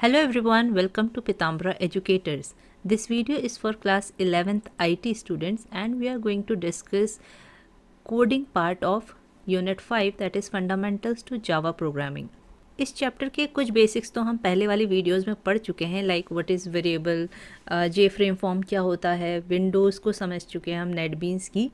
Hello everyone, welcome to Pitambara Educators. This video is for class 11th IT students and we are going to discuss coding part of Unit 5 that is Fundamentals to Java Programming. इस chapter के कुछ basics तो हम पहले वाली videos में पढ़ चुके हैं, like what is variable, J frame form क्या होता है, विंडोज़ को समझ चुके हैं हम, नेटबीन्स की।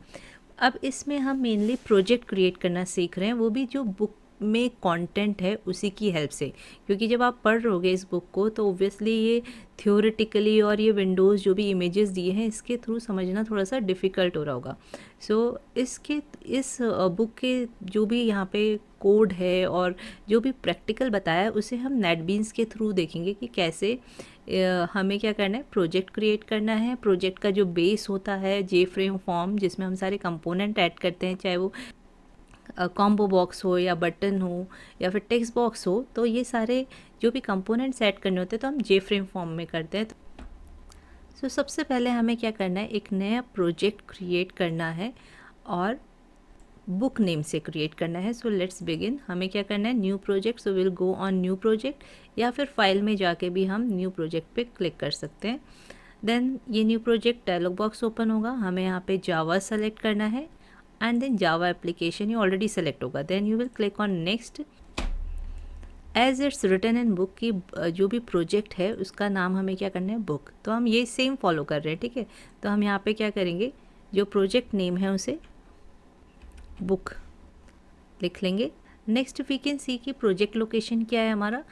अब इसमें हम मेनली प्रोजेक्ट क्रिएट करना सीख रहे हैं, वो भी जो बुक में कंटेंट है उसी की हेल्प से, क्योंकि जब आप पढ़ रहोगे इस बुक को तो ऑब्वियसली ये थ्योरेटिकली और ये विंडोज़ जो भी इमेजेस दिए हैं इसके थ्रू समझना थोड़ा सा डिफ़िकल्ट हो रहा होगा। सो इस बुक के जो भी यहाँ पे कोड है और जो भी प्रैक्टिकल बताया है उसे हम नेटबीन्स के थ्रू देखेंगे कि कैसे हमें क्या करना है, प्रोजेक्ट क्रिएट करना है। प्रोजेक्ट का जो बेस होता है जे फ्रेम फॉर्म, जिसमें हम सारे कंपोनेंट ऐड करते हैं, चाहे वो कॉम्बो बॉक्स हो या बटन हो या फिर टेक्स्ट बॉक्स हो, तो ये सारे जो भी कंपोनेंट्स ऐड करने होते हैं तो हम जे फ्रेम फॉर्म में करते हैं। सो सबसे पहले हमें क्या करना है, एक नया प्रोजेक्ट क्रिएट करना है और बुक नेम से क्रिएट करना है। So let's begin. हमें क्या करना है, new project. So will go on new project या फिर फाइल में जाके भी हम न्यू प्रोजेक्ट पे क्लिक कर सकते हैं। देन ये new project dialog box open होगा। हमें यहाँ पे जावा सेलेक्ट करना है एंड देन जावा एप्लीकेशन ये ऑलरेडी सेलेक्ट होगा। Then you will click on next. As it's written in book की जो भी प्रोजेक्ट है उसका नाम हमें क्या करना है, बुक। तो हम ये सेम फॉलो कर रहे हैं, ठीक है। तो हम यहाँ पे क्या करेंगे, जो प्रोजेक्ट नेम है उसे बुक लिख लेंगे। नेक्स्ट वी कैन सी कि प्रोजेक्ट लोकेशन क्या है हमारा,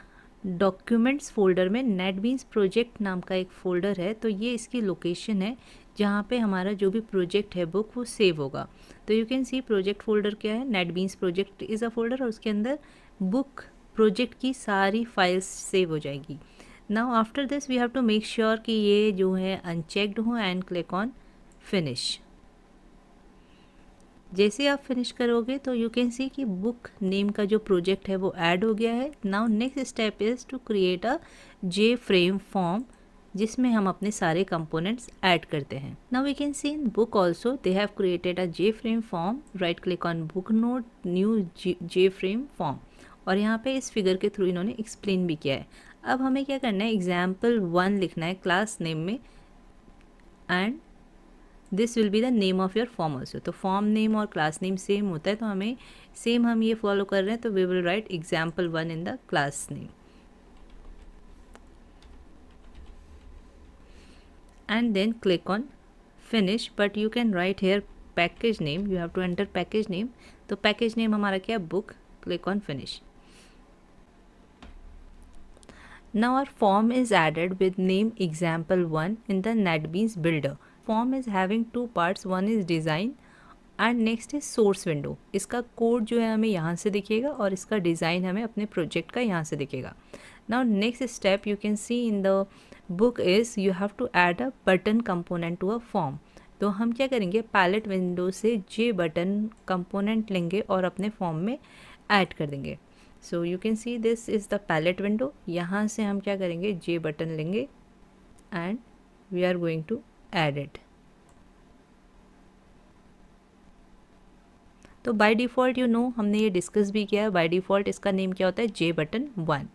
डॉक्यूमेंट्स फोल्डर में नेटबीन्स प्रोजेक्ट नाम का एक फ़ोल्डर है, तो ये इसकी लोकेशन है जहाँ पे हमारा जो भी प्रोजेक्ट है बुक वो सेव होगा। तो you can C project folder क्या है, NetBeans project is a folder और उसके अंदर बुक प्रोजेक्ट की सारी फाइल्स सेव हो जाएगी। Now after this we have to make sure कि ये जो है अनचेक्ड हो एंड क्लिक ऑन फिनिश। जैसे आप फिनिश करोगे तो यू कैन सी कि बुक नेम का जो प्रोजेक्ट है वो ऐड हो गया है। Now next step is to create a J frame form जिसमें हम अपने सारे कंपोनेंट्स ऐड करते हैं। Now we can see in book also they have created a J frame form. Right click on book note, new J frame form, और यहाँ पे इस फिगर के थ्रू इन्होंने एक्सप्लेन भी किया है। अब हमें क्या करना है, example1 लिखना है क्लास नेम में and this will be the name of your form also. तो फॉर्म नेम और क्लास नेम सेम होता है, तो हमें सेम हम ये फॉलो कर रहे हैं, तो we will write example1 in the class name and then click on finish, but you can write here package name, you have to enter package name। तो package name हमारा क्या, book। click on finish। Now our form is added with name example1 in the NetBeans builder। form is having two parts, one is design and next is source window. इसका code जो है हमें यहाँ से दिखेगा और इसका डिज़ाइन हमें अपने प्रोजेक्ट का यहाँ से दिखेगा। Now next step you can see in the book is you have to add a button component to a form. तो हम क्या करेंगे, पैलेट विंडो से जे बटन कंपोनेंट लेंगे और अपने फॉर्म में ऐड कर देंगे। So you can see this is the palette window. यहाँ से हम क्या करेंगे, जे बटन लेंगे and we are going to add it. तो बाय डिफ़ॉल्ट हमने ये डिस्कस भी किया है, बाय डिफ़ॉल्ट इसका नेम क्या होता है, जे बटन 1।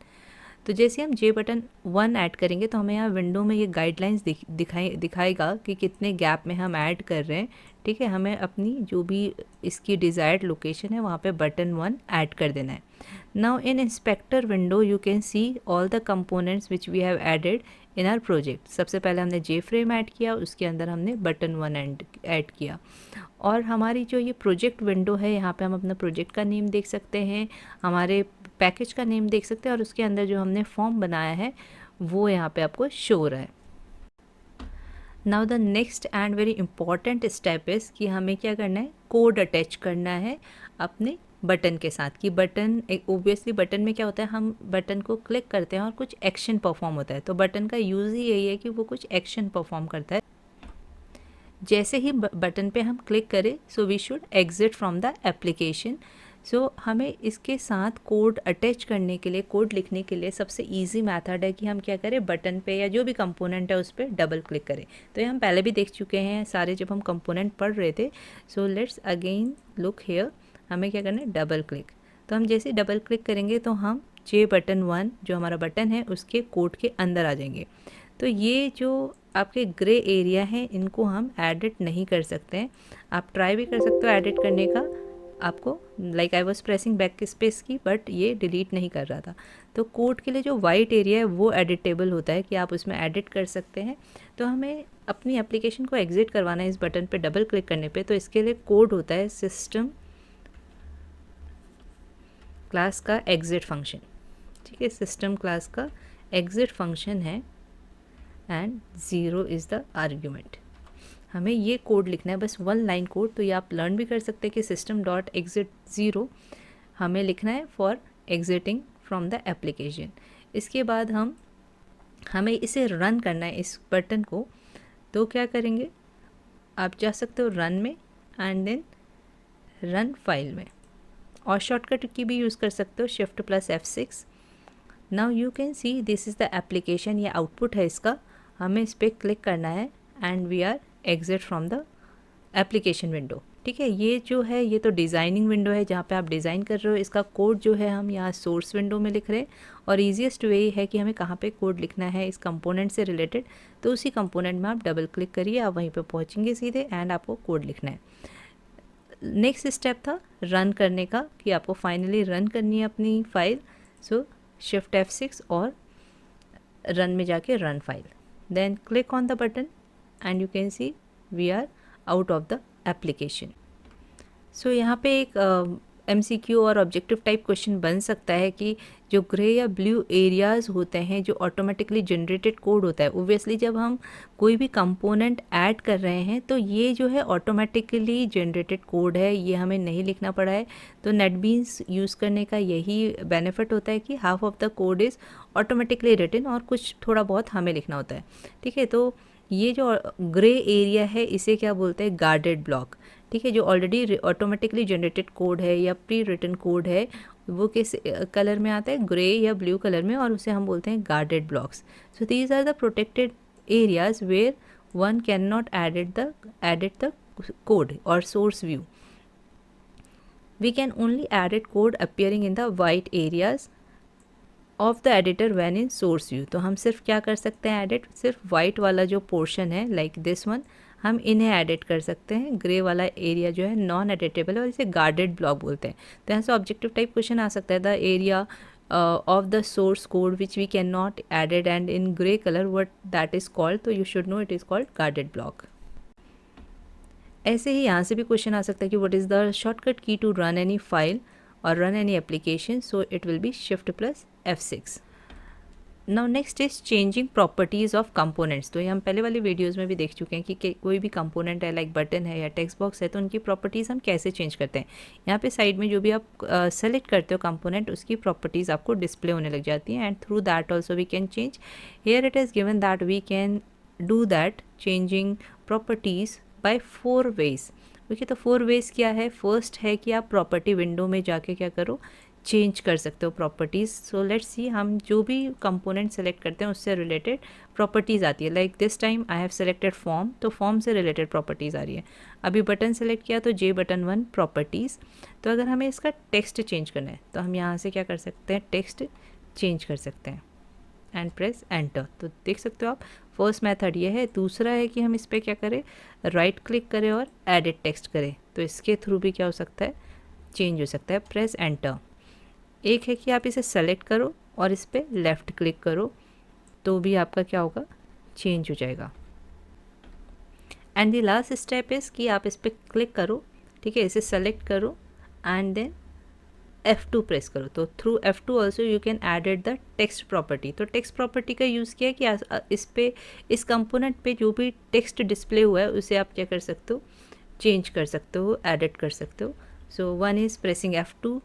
तो जैसे हम जे बटन 1 ऐड करेंगे तो हमें यहाँ विंडो में ये गाइडलाइंस दिखाएगा कि कितने गैप में हम ऐड कर रहे हैं, ठीक है। हमें अपनी जो भी इसकी डिज़ायर्ड लोकेशन है वहाँ पे बटन 1 ऐड कर देना है। Now in inspector window you can see all the components which we have added in our project. सबसे पहले हमने जे फ्रेम ऐड किया, उसके अंदर हमने बटन 1 ऐड किया, और हमारी जो ये प्रोजेक्ट विंडो है यहाँ पे हम अपना प्रोजेक्ट का नेम देख सकते हैं, हमारे पैकेज का नेम देख सकते हैं, और उसके अंदर जो हमने फॉर्म बनाया है वो यहाँ पे आपको शो हो रहा है। Now the next and very important step is कि हमें क्या करना है, कोड अटैच करना है अपने बटन के साथ। कि बटन ओबियसली बटन में क्या होता है, हम बटन को क्लिक करते हैं और कुछ एक्शन परफॉर्म होता है। तो बटन का यूज़ ही यही है कि वो कुछ एक्शन परफॉर्म करता है। जैसे ही बटन पे हम क्लिक करें so we should exit from the application. So हमें इसके साथ कोड अटैच करने के लिए, कोड लिखने के लिए सबसे इजी मेथड है कि हम क्या करें, बटन पे या जो भी कंपोनेंट है उस पर डबल क्लिक करें। तो ये हम पहले भी देख चुके हैं सारे जब हम कंपोनेंट पढ़ रहे थे। So let's again look here, हमें क्या करना है, डबल क्लिक। तो हम जैसे डबल क्लिक करेंगे तो हम J बटन 1 जो हमारा बटन है उसके कोड के अंदर आ जाएंगे। तो ये जो आपके ग्रे एरिया हैं इनको हम एडिट नहीं कर सकते हैं। आप ट्राई भी कर सकते हो एडिट करने का, आपको like I was pressing back space की, बट ये डिलीट नहीं कर रहा था। तो कोड के लिए जो वाइट एरिया है वो एडिटेबल होता है कि आप उसमें एडिट कर सकते हैं। तो हमें अपनी एप्लीकेशन को एग्जिट करवाना है इस बटन पे डबल क्लिक करने पे, तो इसके लिए कोड होता है सिस्टम क्लास का एग्जिट फंक्शन। ठीक है, सिस्टम क्लास का एग्जिट फंक्शन है एंड 0 इज़ द आर्ग्यूमेंट। हमें ये कोड लिखना है, बस 1 लाइन कोड। तो ये आप लर्न भी कर सकते हैं कि सिस्टम डॉट एग्जिट 0 हमें लिखना है for exiting from the application. इसके बाद हमें इसे रन करना है इस बटन को। तो क्या करेंगे, आप जा सकते हो रन में एंड देन रन फाइल में, और शॉर्टकट की भी यूज़ कर सकते हो shift plus F6। Now you can see this is the application, ये आउटपुट है इसका। हमें इस पर क्लिक करना है and we are exit from the application window. ठीक है, ये जो है ये तो डिज़ाइनिंग विंडो है जहाँ पे आप डिज़ाइन कर रहे हो। इसका कोड जो है हम यहाँ सोर्स विंडो में लिख रहे हैं, और ईजीएस्ट वे है कि हमें कहाँ पे कोड लिखना है इस कंपोनेंट से रिलेटेड। तो उसी कंपोनेंट में आप डबल क्लिक करिए, आप वहीं पे पहुँचेंगे सीधे एंड आपको कोड लिखना है। नेक्स्ट स्टेप था रन करने का, कि आपको फाइनली रन करनी है अपनी फाइल। सो शिफ्ट F6 और रन में जाके run file, then click on the button and you can see we are out of the application. So यहाँ पे एक MCQ और ऑब्जेक्टिव टाइप क्वेश्चन बन सकता है कि जो ग्रे या ब्लू एरियाज़ होते हैं जो ऑटोमेटिकली जनरेटेड कोड होता है, ओबियसली जब हम कोई भी कंपोनेंट ऐड कर रहे हैं तो ये जो है ऑटोमेटिकली जनरेटेड कोड है, ये हमें नहीं लिखना पड़ा है। तो नेटबीन्स यूज़ करने का यही बेनिफिट होता है कि half of the code is automatically written और कुछ थोड़ा बहुत हमें लिखना होता है। ठीक है, तो ये जो ग्रे एरिया है इसे क्या बोलते हैं, गार्डेड ब्लॉक। ठीक है, जो ऑलरेडी ऑटोमेटिकली जनरेटेड कोड है या प्री रिटन कोड है वो किस कलर में आता है, ग्रे या ब्लू कलर में, और उसे हम बोलते हैं guarded blocks. So these are the protected areas where one can not edit the code or source view. We can only edit code appearing in the white areas of the editor when in source view. तो हम सिर्फ क्या कर सकते हैं edit, सिर्फ white वाला जो पोर्शन है लाइक दिस वन, हम इन्हें एडिट कर सकते हैं। ग्रे वाला एरिया जो है नॉन एडिटेबल है और इसे गार्डेड ब्लॉक बोलते हैं। तो यहाँ से ऑब्जेक्टिव टाइप क्वेश्चन आ सकता है, the area of the source code which we can not edit and in grey colour what that is called, तो you should know it is called guarded block. ऐसे ही यहाँ से भी क्वेश्चन आ सकता है कि व्हाट इज़ द शॉर्टकट की टू रन एनी फाइल और run any application, so it will be shift plus F6। Now next is changing properties of components. तो ये हम पहले वाली वीडियोज़ में भी देख चुके हैं कि कोई भी कंपोनेंट है लाइक बटन है या टेक्स्ट बॉक्स है तो उनकी प्रॉपर्टीज़ हम कैसे चेंज करते हैं। यहाँ पे साइड में जो भी आप सेलेक्ट करते हो कंपोनेंट उसकी प्रॉपर्टीज़ आपको डिस्प्ले होने लग जाती हैं, and through that also we can change. Here it is given that we can do that changing properties by 4 ways. Okay, तो 4 वेज क्या है, फर्स्ट है कि आप प्रॉपर्टी विंडो में जाके क्या करो, चेंज कर सकते हो प्रॉपर्टीज़। सो लेट्स सी, हम जो भी कंपोनेंट सेलेक्ट करते हैं उससे रिलेटेड प्रॉपर्टीज़ आती है। Like this time I have selected form, तो फॉर्म से रिलेटेड प्रॉपर्टीज़ आ रही है। अभी बटन सेलेक्ट किया तो J बटन 1 प्रॉपर्टीज़। तो अगर हमें इसका टेक्स्ट चेंज करना है तो हम यहाँ से क्या कर सकते हैं, टेक्स्ट चेंज कर सकते हैं एंड प्रेस एंटर। तो देख सकते हो आप, फर्स्ट मेथड ये है। दूसरा है कि हम इस पर क्या करें, राइट क्लिक करें और एडिट टेक्स्ट करें, तो इसके थ्रू भी क्या हो सकता है, चेंज हो सकता है, प्रेस एंटर। एक है कि आप इसे सेलेक्ट करो और इस पर लेफ़्ट क्लिक करो, तो भी आपका क्या होगा, चेंज हो जाएगा। And the last step is कि आप इस पर क्लिक करो, ठीक है, इसे सेलेक्ट करो एंड देन F2 प्रेस करो। तो through F2 also you can edit the text property. तो टेक्स्ट प्रॉपर्टी का यूज़ किया है कि इस कंपोनेंट पे जो भी टेक्स्ट डिस्प्ले हुआ है उसे आप क्या कर सकते हो, चेंज कर सकते हो, एडिट कर सकते हो। So one is pressing F2,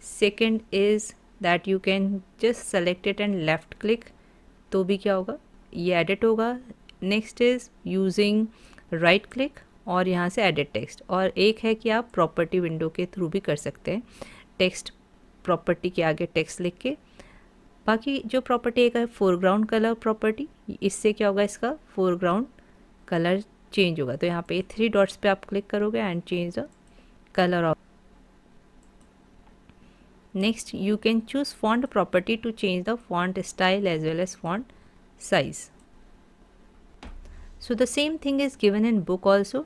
second is that you can just select it and left click, तो भी क्या होगा, ये एडिट होगा। Next is using right click और यहाँ से एडिट टेक्स्ट। और एक है कि आप प्रॉपर्टी विंडो के थ्रू भी कर सकते हैं, टेक्स्ट प्रॉपर्टी के आगे टेक्स्ट लिख के। बाकी जो प्रॉपर्टी एक है फोरग्राउंड कलर प्रॉपर्टी, इससे क्या होगा, इसका फोरग्राउंड कलर चेंज होगा। तो यहाँ पे 3 डॉट्स पे आप क्लिक करोगे and change the colour of. Next, you can choose font property to change the font style as well as font size. So the same thing is given in book also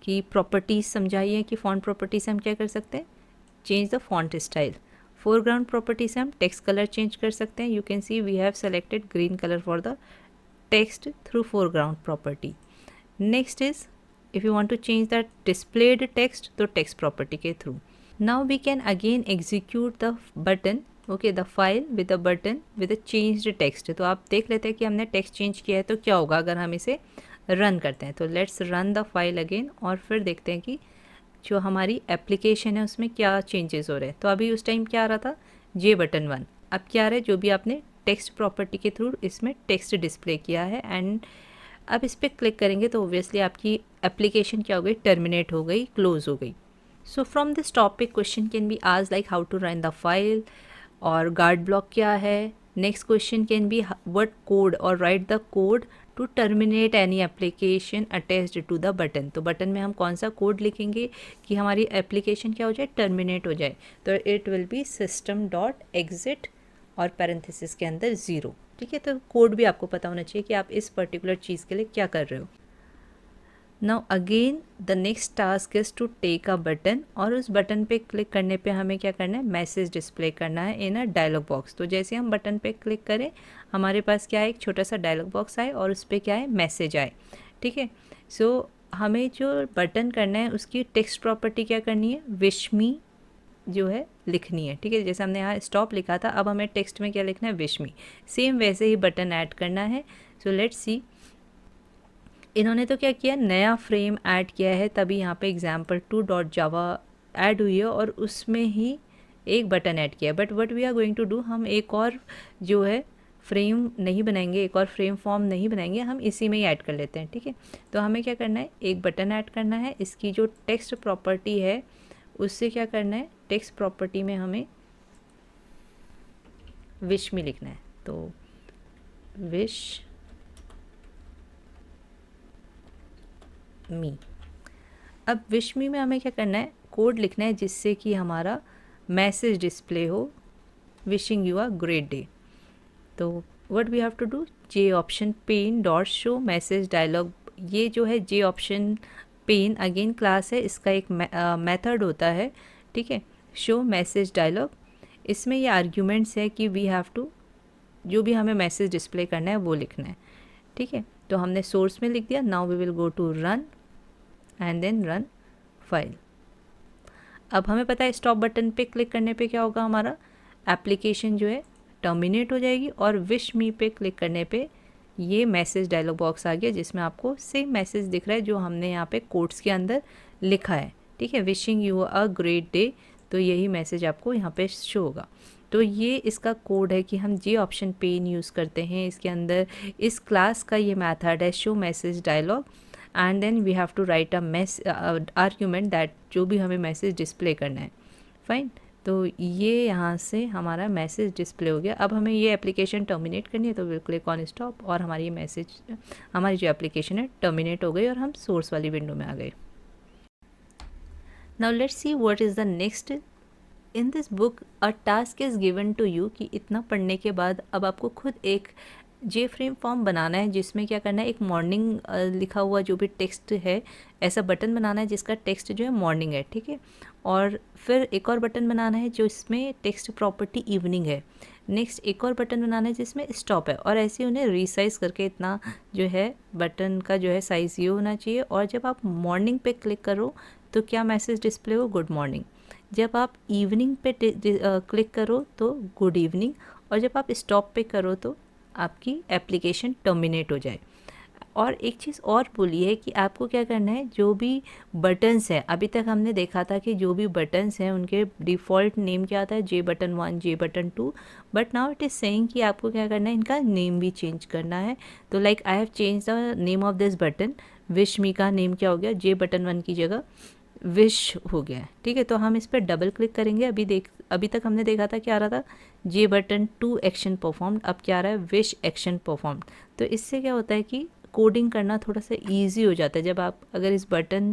कि properties समझाइए कि font property से हम क्या कर सकते हैं, change the font style. Foreground property से हम टेक्स्ट कलर चेंज कर सकते हैं. You can see we have selected green colour for the text through foreground property. Next is if you want to change that displayed text तो text property के through. Now we can again execute the button, okay, the file with the button with a changed text. तो आप देख लेते हैं कि हमने text change किया है तो क्या होगा अगर हम इसे रन करते हैं. तो let's run the file again और फिर देखते हैं कि जो हमारी एप्लीकेशन है उसमें क्या चेंजेस हो रहे हैं. तो अभी उस टाइम क्या आ रहा था, J बटन 1. अब क्या आ रहा है, जो भी आपने टेक्स्ट प्रॉपर्टी के थ्रू इसमें टेक्स्ट डिस्प्ले किया है एंड अब इस पर क्लिक करेंगे तो ऑब्वियसली आपकी एप्लीकेशन क्या हो गई, टर्मिनेट हो गई, क्लोज हो गई. So from this topic question can be आज like how to run the file or guard block क्या है. Next question can be what code or write the code to terminate any application attached to the button. तो button में हम कौन सा code लिखेंगे कि हमारी एप्लीकेशन क्या हो जाए, टर्मिनेट हो जाए. तो इट विल बी system.exit और पैरेंथेसिस के अंदर 0. ठीक है, तो कोड भी आपको पता होना चाहिए कि आप इस पर्टिकुलर चीज़ के लिए क्या कर रहे हो. Now again the next task is to take a button और उस बटन पे क्लिक करने पे हमें क्या करना है, मैसेज डिस्प्ले करना है इन अ डायलॉग बॉक्स. तो जैसे हम बटन पे क्लिक करें हमारे पास क्या है, एक छोटा सा डायलॉग बॉक्स आए और उस पर क्या है, मैसेज आए. ठीक है, सो हमें जो बटन करना है उसकी टेक्स्ट प्रॉपर्टी क्या करनी है, विश मी जो है लिखनी है. ठीक है, जैसे हमने यहाँ स्टॉप लिखा था अब हमें टेक्स्ट में क्या लिखना है, विश मी. सेम वैसे ही बटन ऐड करना है. सो लेट्स सी, इन्होंने तो क्या किया, नया फ्रेम ऐड किया है, तभी यहाँ पे example2.java ऐड हुई है और उसमें ही एक बटन ऐड किया है. But what we are going to do, हम एक और जो है फ्रेम नहीं बनाएंगे, एक और फ्रेम फॉर्म नहीं बनाएंगे, हम इसी में ही ऐड कर लेते हैं. ठीक है, तो हमें क्या करना है, एक बटन ऐड करना है. इसकी जो टेक्स्ट प्रॉपर्टी है उससे क्या करना है, टेक्स्ट प्रॉपर्टी में हमें विश मी लिखना है. तो विश मी. अब विश मी में हमें क्या करना है, कोड लिखना है जिससे कि हमारा मैसेज डिस्प्ले हो, wishing you a great day. तो what we have to do, J option pane dot show message dialog. ये जो है J option pane again class है, इसका एक मेथड होता है. ठीक है, शो मैसेज डायलॉग. इसमें ये आर्ग्यूमेंट्स है कि वी हैव टू, जो भी हमें मैसेज डिस्प्ले करना है वो लिखना है. ठीक है, तो हमने सोर्स में लिख दिया. Now we will go to run and then run file. अब हमें पता है स्टॉप बटन पे क्लिक करने पे क्या होगा, हमारा एप्लीकेशन जो है टर्मिनेट हो जाएगी और विश मी पे क्लिक करने पे ये मैसेज डायलॉग बॉक्स आ गया जिसमें आपको सेम मैसेज दिख रहा है जो हमने यहाँ पे कोट्स के अंदर लिखा है. ठीक है, wishing you a great day. तो यही मैसेज आपको यहाँ पे शो होगा. तो ये इसका कोड है कि हम जे ऑप्शन पेन यूज़ करते हैं. इसके अंदर इस क्लास का ये मेथड है show message dialog and then we have to write a argument that जो भी हमें मैसेज डिस्प्ले करना है. फाइन, तो ये यहाँ से हमारा मैसेज डिस्प्ले हो गया. अब हमें ये एप्लीकेशन टर्मिनेट करनी है तो विल क्लिक ऑन स्टॉप और हमारी मैसेज, हमारी जो एप्लीकेशन है टर्मिनेट हो गई और हम सोर्स वाली विंडो में आ गए. Now let's see what is the next. In this book a task is given to you कि इतना पढ़ने के बाद अब आपको खुद एक जे फ्रेम फॉर्म बनाना है जिसमें क्या करना है, एक मॉर्निंग लिखा हुआ जो भी टेक्स्ट है ऐसा बटन बनाना है जिसका टेक्स्ट जो है मॉर्निंग है. ठीक है, और फिर एक और बटन बनाना है जो इसमें टेक्स्ट प्रॉपर्टी इवनिंग है. नेक्स्ट एक और बटन बनाना है जिसमें स्टॉप है और ऐसे उन्हें रीसाइज करके इतना जो है बटन का जो है साइज़ ये होना चाहिए. और जब आप मॉर्निंग पे क्लिक करो तो क्या मैसेज डिस्प्ले हो, गुड मॉर्निंग. जब आप इवनिंग पे क्लिक करो तो गुड इवनिंग. और जब आप स्टॉप पे करो तो आपकी एप्लीकेशन टर्मिनेट हो जाए. और एक चीज़ और बोली है कि आपको क्या करना है, जो भी बटन्स हैं, अभी तक हमने देखा था कि जो भी बटन्स हैं उनके डिफ़ॉल्ट नेम क्या आता है, J button 1, J button 2. But now it is saying कि आपको क्या करना है, इनका नेम भी चेंज करना है. तो like I have change the name of this button. Wish me का नेम क्या हो गया, जे बटन 1 की जगह विश हो गया है. ठीक है, तो हम इस पर डबल क्लिक करेंगे. अभी तक हमने देखा था क्या आ रहा था, जे बटन 2 एक्शन परफॉर्म्ड. अब क्या आ रहा है, विश एक्शन परफॉर्म्ड. तो इससे क्या होता है कि कोडिंग करना थोड़ा सा इजी हो जाता है. जब आप अगर इस बटन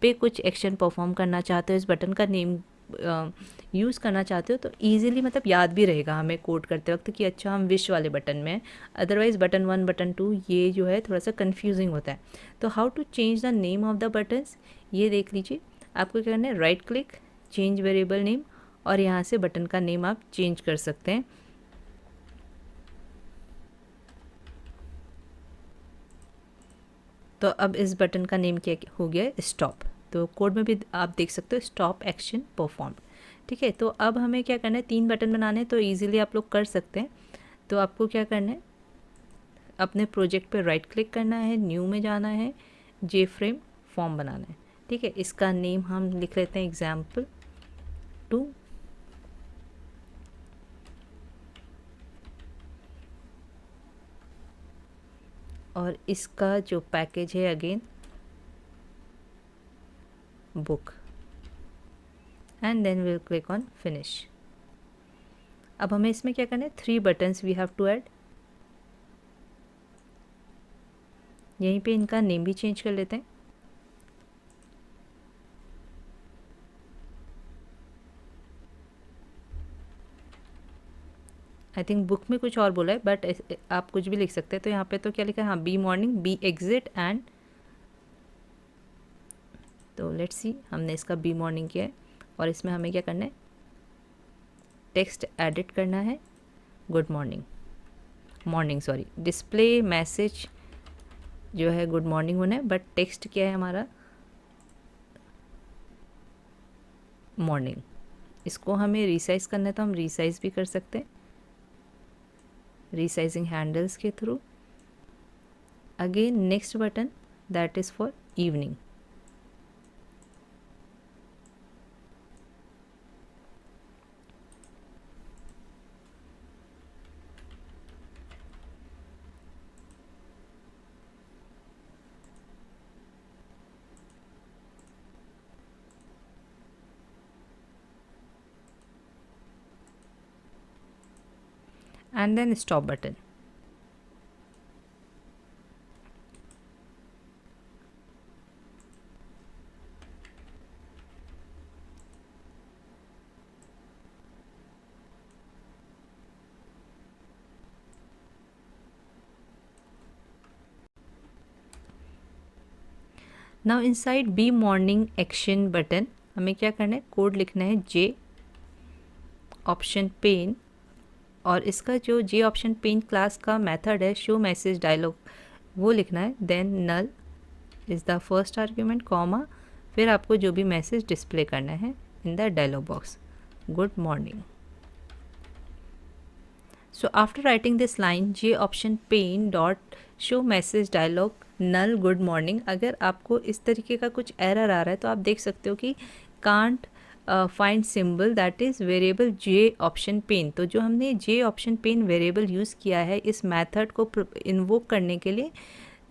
पे कुछ एक्शन परफॉर्म करना चाहते हो, इस बटन का नेम यूज़ करना चाहते हो तो ईजिली मतलब याद भी रहेगा हमें कोड करते वक्त कि अच्छा हम विश वाले बटन में हैं। अदरवाइज़ बटन 1 बटन 2 ये जो है थोड़ा सा कन्फ्यूजिंग होता है। तो how to change the name of the buttons, ये देख लीजिए। आपको क्या करना है, right click, change variable name, और यहाँ से बटन का नेम आप चेंज कर सकते हैं। तो अब इस बटन का नेम क्या हो गया है, स्टॉप। तो कोड में भी आप देख सकते हो स्टॉप एक्शन परफॉर्म। ठीक है, तो अब हमें क्या करना है, 3 बटन बनाने हैं, तो ईजिली आप लोग कर सकते हैं। तो आपको क्या करना है, अपने प्रोजेक्ट पे राइट क्लिक करना है, न्यू में जाना है, जे फ्रेम फॉर्म बनाना है। ठीक है, इसका नेम हम लिख लेते हैं एग्जाम्पल 2। और इसका जो पैकेज है again book, and then will click on finish. अब हमें इसमें क्या करना है, 3 buttons we have to add. यहीं पे इनका नेम भी चेंज कर लेते हैं। आई थिंक बुक में कुछ और बोला है, बट आप कुछ भी लिख सकते हैं। तो यहाँ पे तो क्या लिखा है, हाँ, B morning, B exit and, तो लेट्स सी, हमने इसका बी मॉर्निंग किया है। और इसमें हमें क्या करना है, टेक्स्ट एडिट करना है, good morning, morning sorry, display message जो है गुड मॉर्निंग होना है, बट टेक्स्ट क्या है हमारा, मॉर्निंग। इसको हमें रिसाइज करना है तो हम रिसाइज भी कर सकते हैं, रिसाइजिंग हैंडल्स के थ्रू। Again next button that is for evening. and then stop button. Now inside B morning action button हमें क्या करना है, कोड लिखना है जे ऑप्शन पेन, और इसका जो जे ऑप्शन पेन क्लास का मेथड है शो मैसेज डायलॉग वो लिखना है। Then null is the first argument, comma, फिर आपको जो भी मैसेज डिस्प्ले करना है in the dialog box, good morning. So after writing this line J option pane dot show message dialog null good morning, अगर आपको इस तरीके का कुछ एरर आ रहा है तो आप देख सकते हो कि can't find symbol that is variable J option pane। तो जो हमने J option pane variable use किया है इस मेथड को इन्वोक करने के लिए,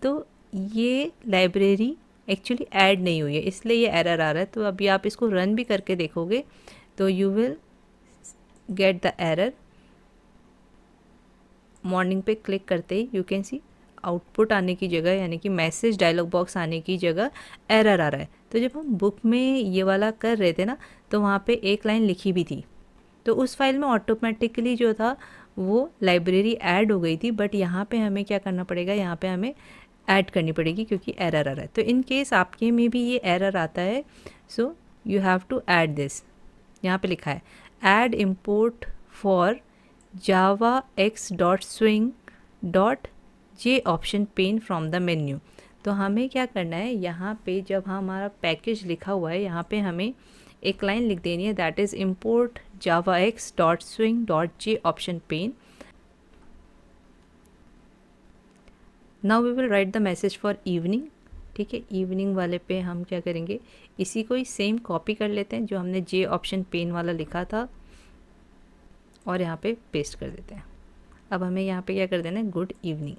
तो ये लाइब्रेरी एक्चुअली ऐड नहीं हुई है, इसलिए ये एरर आ रहा है। तो अभी आप इसको रन भी करके देखोगे तो you will get the error. Morning पे क्लिक करते ही यू कैन सी आउटपुट आने की जगह, यानी कि मैसेज डायलॉग बॉक्स आने की जगह एरर आ रहा है। तो जब हम बुक में ये वाला कर रहे थे ना, तो वहाँ पे एक लाइन लिखी भी थी, तो उस फाइल में ऑटोमेटिकली जो था वो लाइब्रेरी ऐड हो गई थी, बट यहाँ पे हमें क्या करना पड़ेगा, यहाँ पे हमें ऐड करनी पड़ेगी क्योंकि एरर आ रहा है। तो इन केस आपके में भी ये एरर आता है, so you have to add this. यहाँ पे लिखा है add import for java x dot swing dot j option pane from the menu। तो हमें क्या करना है, यहाँ पे जब हमारा पैकेज लिखा हुआ है यहाँ पे हमें एक लाइन लिख देनी है, that is import java x dot swing dot j option pane। Now we will write the message for evening. ठीक है, इवनिंग वाले पे हम क्या करेंगे, इसी को ही सेम कॉपी कर लेते हैं जो हमने जे ऑप्शन पेन वाला लिखा था और यहाँ पे पेस्ट कर देते हैं। अब हमें यहाँ पे क्या कर देना है, good evening.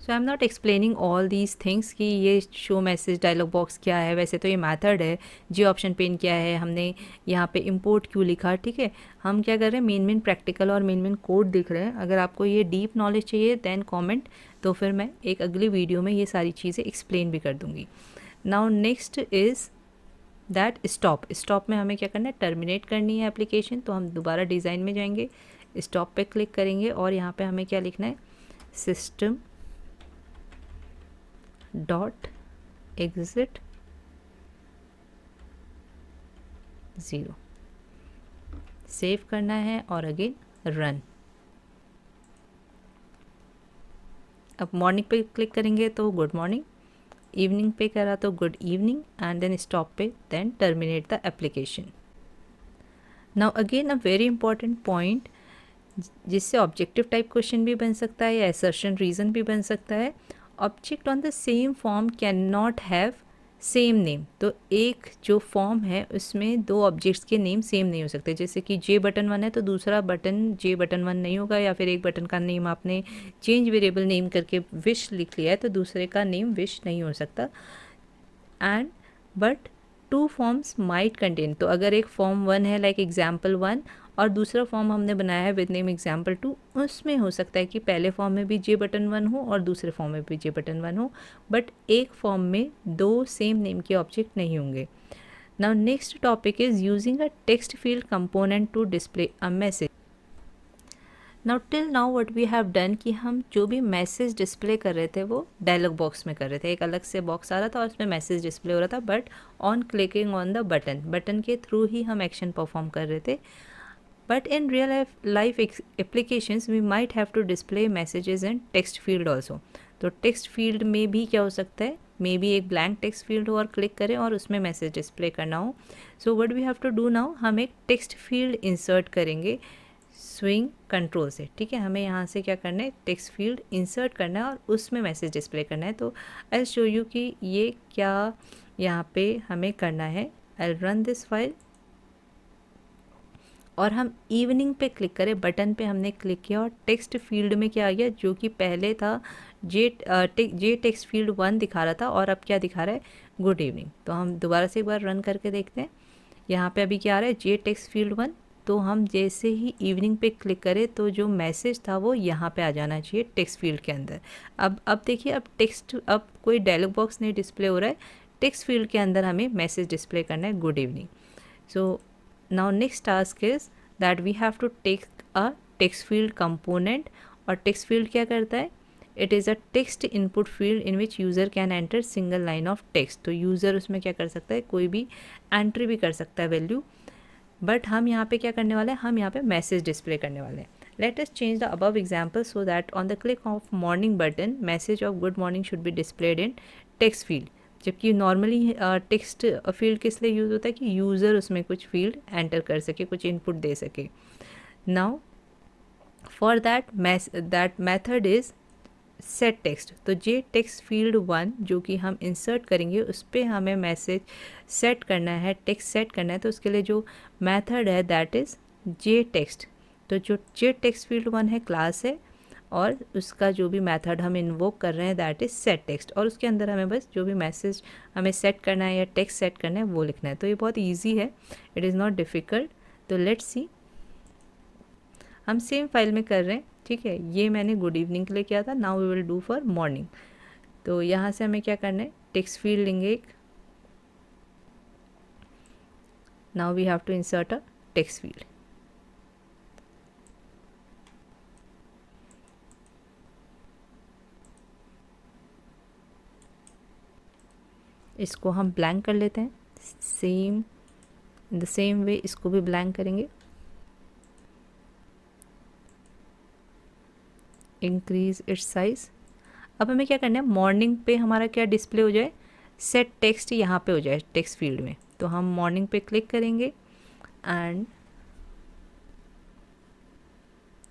So I am not explaining all these things कि ये शो मैसेज डायलॉग बॉक्स क्या है, वैसे तो ये मेथड है। जी ऑप्शन पेन क्या है, हमने यहाँ पे इंपोर्ट क्यों लिखा, ठीक है। हम क्या कर रहे हैं, मेन प्रैक्टिकल और मेन कोड दिख रहे हैं। अगर आपको ये डीप नॉलेज चाहिए दैन कॉमेंट, तो फिर मैं एक अगली वीडियो में ये सारी चीज़ें एक्सप्लेन भी कर दूँगी। Now next is that stop में हमें क्या करना है, टर्मिनेट करनी है एप्लीकेशन। तो हम दोबारा डिज़ाइन में जाएंगे, स्टॉप पे क्लिक करेंगे और यहाँ पे हमें क्या लिखना है, सिस्टम डॉट एग्जिट 0 सेव करना है और अगेन रन। अब मॉर्निंग पे क्लिक करेंगे तो गुड मॉर्निंग, इवनिंग पे करा तो good evening, and then stop पे, then terminate the application. Now again a very important point, जिससे ऑब्जेक्टिव टाइप क्वेश्चन भी बन सकता है या असर्शन रीज़न भी बन सकता है। Object on the same form can not have same name. तो एक जो फॉर्म है उसमें दो ऑब्जेक्ट्स के नेम सेम नहीं हो सकते। जैसे कि जे बटन 1 है तो दूसरा बटन जे बटन 1 नहीं होगा, या फिर एक बटन का नेम आपने चेंज वेरिएबल नेम करके विश लिख लिया है तो दूसरे का नेम विश नहीं हो सकता। And but two forms might contain, तो अगर एक फॉर्म 1 है लाइक एग्जाम्पल 1 और दूसरा फॉर्म हमने बनाया है विद नेम एग्जाम्पल 2, उसमें हो सकता है कि पहले फॉर्म में भी जे बटन 1 हो और दूसरे फॉर्म में भी जे बटन 1 हो, बट एक फॉर्म में दो सेम नेम के ऑब्जेक्ट नहीं होंगे। Now next topic is using a text field component to display a message. Now till now what we have done कि हम जो भी मैसेज डिस्प्ले कर रहे थे वो डायलॉग बॉक्स में कर रहे थे, एक अलग से बॉक्स आ रहा था और उसमें मैसेज डिस्प्ले हो रहा था, but on clicking on the button के थ्रू ही हम एक्शन परफॉर्म कर रहे थे। But in real life applications we might have to display messages in text field also. तो text field में भी क्या हो सकता है, मे बी एक blank text field हो और क्लिक करें और उसमें मैसेज डिस्प्ले करना हो। So what we have to do now, हम एक text field insert करेंगे स्विंग कंट्रोल से। ठीक है, हमें यहाँ से क्या करना है, टेक्स्ट फील्ड इंसर्ट करना है और उसमें मैसेज डिस्प्ले करना है। तो आई शो यू कि ये क्या यहाँ पे हमें करना है। आई रन दिस फाइल और हम इवनिंग पे क्लिक करें, बटन पे हमने क्लिक किया और टेक्स्ट फील्ड में क्या आ गया, जो कि पहले था जे टेक्स्ट फील्ड 1 दिखा रहा था और अब क्या दिखा रहा है, गुड इवनिंग। तो हम दोबारा से एक बार रन करके देखते हैं। यहाँ पे अभी क्या आ रहा है, जे टेक्स्ट फील्ड 1। तो हम जैसे ही इवनिंग पे क्लिक करें तो जो मैसेज था वो यहाँ पे आ जाना चाहिए टेक्स्ट फील्ड के अंदर। अब देखिए, अब कोई डायलॉग बॉक्स नहीं डिस्प्ले हो रहा है, टेक्स्ट फील्ड के अंदर हमें मैसेज डिस्प्ले करना है, good evening. So now next task is that we have to take a text field component। और text field क्या करता है, it is a text input field in which user can enter single line of text। तो user उसमें क्या कर सकता है, कोई भी एंट्री भी कर सकता है वैल्यू, बट हम यहाँ पे क्या करने वाले हैं, हम यहाँ पे मैसेज डिस्प्ले करने वाले हैं। Let us change the above example so that on the click of morning button message of good morning should be displayed in text field. जबकि नॉर्मली टेक्स्ट फील्ड किस लिए यूज़ होता है कि यूज़र उसमें कुछ फील्ड एंटर कर सके, कुछ इनपुट दे सके। Now for that method is set text. तो जे टेक्स्ट फील्ड 1 जो कि हम इंसर्ट करेंगे उस पर हमें मैसेज सेट करना है, टेक्स्ट सेट करना है। तो उसके लिए जो मेथड है दैट इज़ जे टेक्स्ट। तो जो जे टेक्स्ट फील्ड 1 है क्लास है और उसका जो भी मेथड हम इन्वोक कर रहे हैं दैट इज़ सेट टेक्स्ट, और उसके अंदर हमें बस जो भी मैसेज हमें सेट करना है या टेक्स्ट सेट करना है वो लिखना है। तो ये बहुत ईजी है, इट इज़ नॉट डिफ़िकल्ट। तो लेट्स सी, हम सेम फाइल में कर रहे हैं। ठीक है, ये मैंने गुड इवनिंग के लिए किया था, now we will do for morning. तो यहाँ से हमें क्या करना है, टेक्स्ट फील्ड लेंगे एक, now we have to insert a text field. इसको हम ब्लैंक कर लेते हैं, same in the same way इसको भी ब्लैंक करेंगे। Increase its size. अब हमें क्या करना है, मॉर्निंग पे हमारा क्या डिस्प्ले हो जाए, सेट टेक्स्ट यहाँ पे हो जाए टेक्स्ट फील्ड में। तो हम मॉर्निंग पे क्लिक करेंगे एंड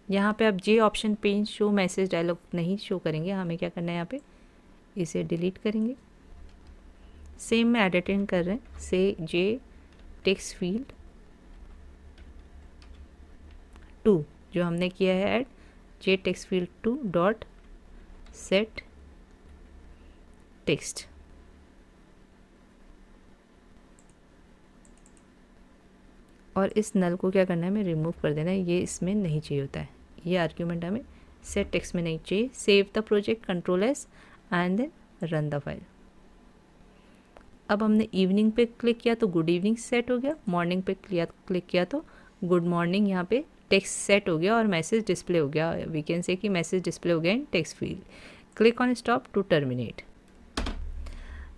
यहाँ पे अब J option pane show message dialog नहीं शो करेंगे, हमें क्या करना है, यहाँ पे इसे डिलीट करेंगे। सेम में एडिटिंग कर रहे हैं, से जे टेक्स्ट फील्ड 2 जो हमने किया है add, J text field 2 dot set text. और इस नल को क्या करना है, हमें रिमूव कर देना है, ये इसमें नहीं चाहिए होता है, ये आर्ग्यूमेंट हमें सेट टेक्स्ट में नहीं चाहिए। Save the project, control S and then run the file. अब हमने इवनिंग पे क्लिक किया तो गुड इवनिंग सेट हो गया, मॉर्निंग पे क्लिक किया तो गुड मॉर्निंग यहाँ पे टेक्स्ट सेट हो गया और मैसेज डिस्प्ले हो गया। वी कैन से कि मैसेज डिस्प्ले हो गया in text field. Click on stop to terminate.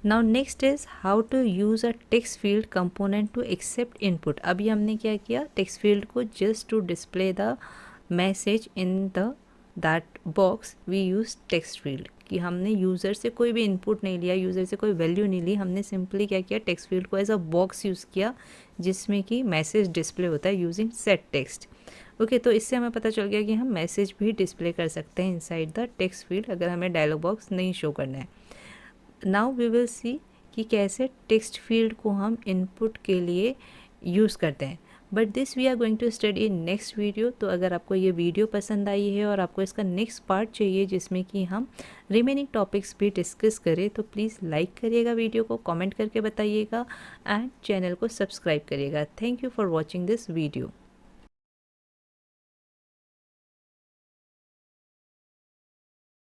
Now next is how to use a text field component to accept input. अभी हमने क्या किया, टेक्स्ट फील्ड को just to display the message in the that box we use text field, कि हमने user से कोई भी इनपुट नहीं लिया, यूज़र से कोई वैल्यू नहीं ली, हमने सिंपली क्या किया, टेक्स्ट फील्ड को एज अ बॉक्स यूज़ किया जिसमें कि मैसेज डिस्प्ले होता है यूजिंग सेट टेक्स्ट। ओके, तो इससे हमें पता चल गया कि हम मैसेज भी डिस्प्ले कर सकते हैं इनसाइड द टेक्स्ट फील्ड अगर हमें डायलॉग बॉक्स नहीं शो करना है। नाउ वी विल सी कि कैसे टेक्स्ट फील्ड को हम इनपुट के लिए यूज़ करते हैं, but this we are going to study in next video. तो अगर आपको ये वीडियो पसंद आई है और आपको इसका नेक्स्ट पार्ट चाहिए जिसमें कि हम रिमेनिंग टॉपिक्स भी डिस्कस करें, तो प्लीज़ लाइक करिएगा वीडियो को, कमेंट करके बताइएगा एंड चैनल को सब्सक्राइब करिएगा। Thank you for watching this video.